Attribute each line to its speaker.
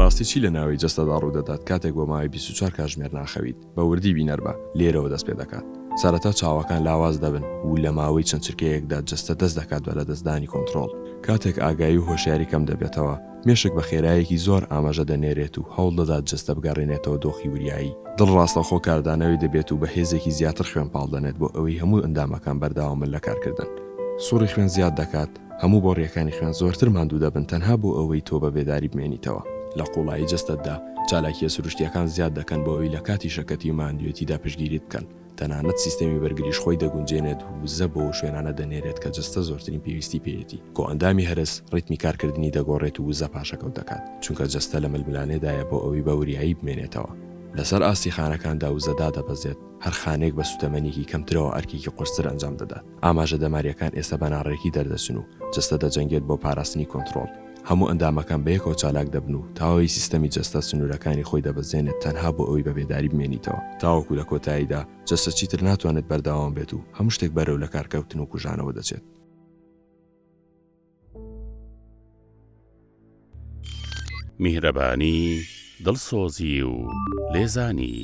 Speaker 1: بەڕاستی چی لە ناوی جەستەدا ڕوودەدات کاتێک بۆ ماوەی 24 کاتژمێر ناخەویت بە وردی بینەربە لێرەوە دەست پێ دەکات. سەرەتا چاوەکان لاواز دەبن و لە ماوەی چەند چرکەیەکدا جەستە دەست دەکات بە لە دەستدانی کۆنتڕۆڵ. کاتێک ئاگایی و هۆشیاری کەم دەبێتەوە مێشک بە خێراییەکی زۆر ئاماژە دەنێرێت و هەوڵ دەدات جەستە بگەڕێنێتەوە دۆخی وریایی. دڵڕاستەخۆ کاردانەوەی دەبێت و بە هێزێکی زیاتر خوێن پاڵ دەنێت بۆ ئەوەی هەموو ئەندامەکان بەردەوامن لە کارکردن. سوڕی خوێن زیاد دەکات، هەموو بۆڕیەکانی خوێن زۆرتر ماندوو دەبن تەنها بۆ ئەوەی تۆ بە بێداری بمێنیتەوە. لە قوڵایی جەستەتدا چالاکیە سروشتیەکان زیاد دەکەن بۆ ئەوەی لە کاتی شەکەتی و ماندوێتیدا پشتگیریت بکەن. تەنانەت سیستەمی بەرگریش خۆی دەگونجێنێت و وزە بۆ شوێنانە دەنێرێت کە جەستە زۆرترین پێویستی پێیەتی. کۆ ئەندامی هەرس ڕیتمی کارکردنی دەگۆڕێت و وزە پاشەکەوت دەکات چونکە جەستە لە ململانێدایە بۆ ئەوەی بە وریایی بمێنێتەوە. لەسەر ئاستی خانەکاندا وزەدا دەبەزێت، هەر خانێک بە سوتەمەنێکی کەمترەوە ئەرکێکی قورستر ئەنجام دەدات. ئاماژە دەماریەکان ئێستا بەناڕێکی دەردەچن و جەستە دەجەنگێت بۆ پاراستنی کۆنتڕۆڵ. هەموو ئەندامەکان بەیەکەوە چالاک دەبن و تاوەی سیستەمی جەستە سنوورەکانی خۆی دەبەزێنێت تەنها بۆ ئەوەی بە بێداری بمێنیتەوە. تاوەکو لە کۆتاییدا جەستە چیتر ناتوانێت بەردەوام بێت و هەموو شتێک بەرەو لە کارکەوتن و کوژانەوە دەچێت.
Speaker 2: میهرەبانی دڵسۆزی و لێزانی